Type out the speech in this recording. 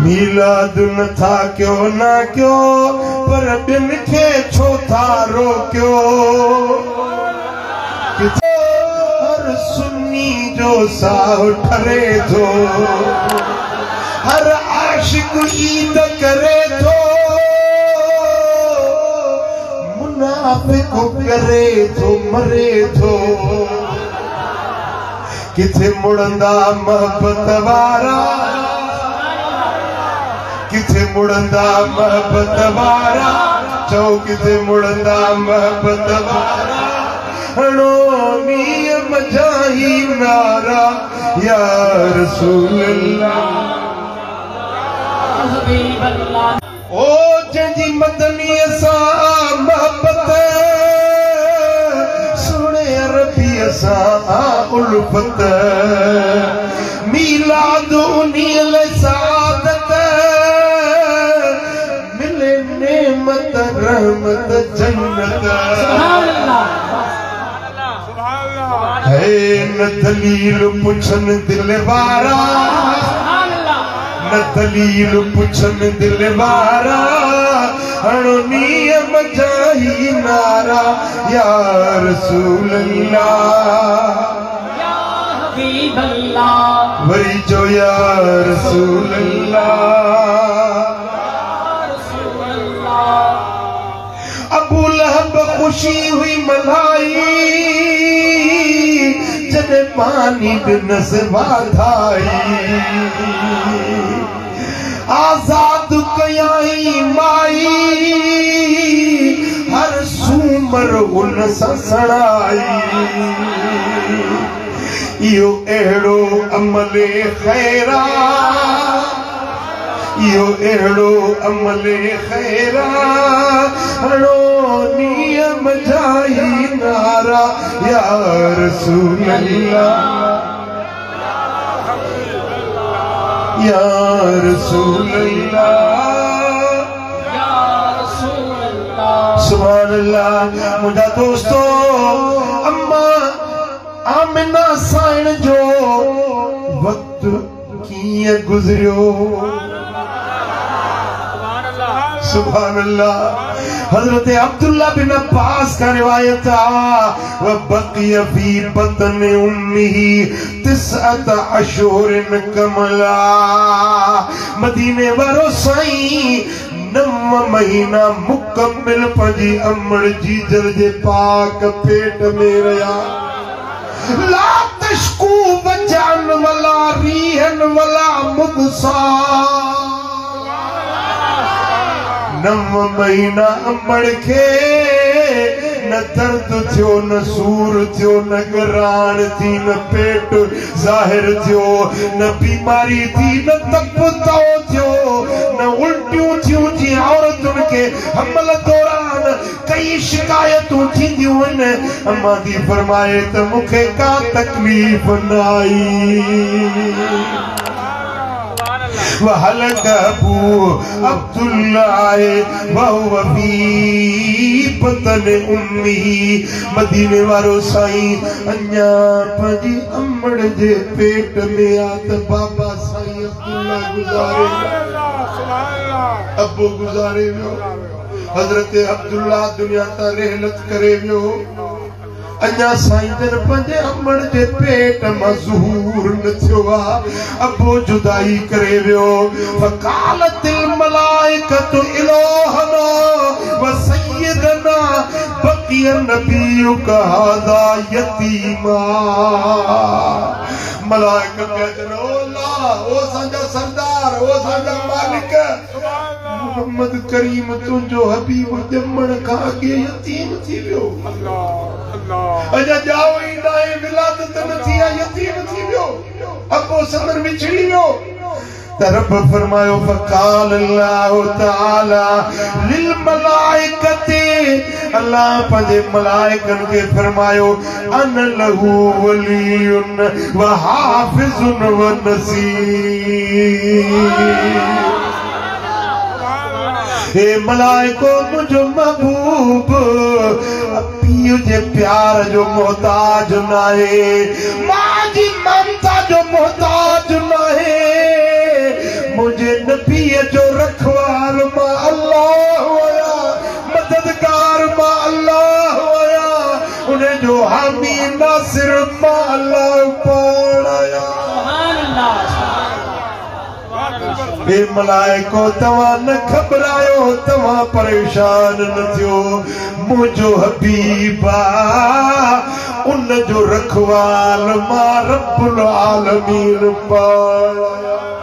मीलाद न था क्यों ना क्यों पर बिन खे छो था रोक्यो हर सुन्नी जो साह ठरे थो हर आशिक ईद करे थो मुनाफिक करे थो मरे थो किथे मुड़ंदा मोहब्बत वारा किथे मुड़ंदा मोहब्बत वारा चौ किथे मुड़ंदा मोहब्बत वारा हणो नियम जाही नारा या रसूल अल्लाह ओ जंजी मदनी सा मोहब्बत सुने अरबी सा उल्फत मीलाद उनील सादत मिले नेमत रहमत जन्नत है न दलील पुछन दिल वारा न दलील पुछन दिल वारा हणो नियम जाही नारा या रसूल अल्लाह वरी जो या रसूल अल्लाह अबू लहब खुशी हुई मनाई जने पानी बिन से वाधाई आजाद कयाई माई हर सूमर उन ससड़ाई यो एड़ो अमले खैरा यो एड़ो अमले खैरा हणो नियम जाही नारा या रसूल अल्लाह या रसूल अल्लाह सुभान अल्लाह मुझा दोस्तों अम्मा आमिना साइन जो वक्त किए गुजरियो सुभान अल्लाह हजरत अब्दुल्ला बिन अब्बास का रिवायत व बक़िया फी बतन उम्मी तिसअत अशहुरिन कमला मदीने वारो साईं 9 महीना मुकम्मिल पंजी अमड़ जीजर जे पाक पेट में रहा ला तशकू वजान वला रीहन वला मुगसा 9 महीना अमड़ के न दर्द थियो न सूर थियो न गरान थी न पेट जाहिर थियो न बीमारी थी न तपतो थियो न उल्टियों थियूं जी औरतुन के हमल दौरान कई शिकायतूं थींदियूं आहिनि अम्मा दी फरमाए त मूंखे का तकलीफ़ न आई वहलक अबू अब्दुल्लाह वहुव फी बतन उम्मी मदीने वारो साईं अन्या पंजी अमड़ जे पेट में आ त बाबा साईं अब्दुल्ला गुज़ारे अबू गुज़ारे वियो हजरत अब्दुल्ला दुनिया ता रहलत करे वियो अन्या साईं जन पंजे अमड़ जे पेट मज़हूर न थियो अबो जुदाई करे वियो फकालतिल मलाइकतु इलाहना व सय्यदना बकिया नबियुका हादा यतीमा मलाइका कहते ओ अल्लाह ओ संजा सरदार ओ संजा मालिक मोहम्मद करीम तुंजो हबीब जमण का आगे यतीम थी वियो अल्लाह अजा जाओ ही नाए विलादत न थी यतीम थी वियो अबो समर विछड़ी वियो तरब फरमायो फकाल अल्लाह ताला लिल मलाइकते अल्लाह पंजे मलाइकन के फरमायो अन लहू वलियुन व हाफिजुन व नसीर हे मलाइको मुझो महबूब पीउ जे प्यार जो मोहताज नाहे मां जी ममता जो मोहताज नाहे मुझे नबी जो रखवाल मां अल्लाह होया मददगार मां अल्लाह होया उन्हें जो हामी नासिर मां अल्लाह पाया बे मलाइको तवा न घबरायो तवा परेशान न थियो मुझो हबीबा उन जो रखवाल मां रब्बुल आलमीन पाया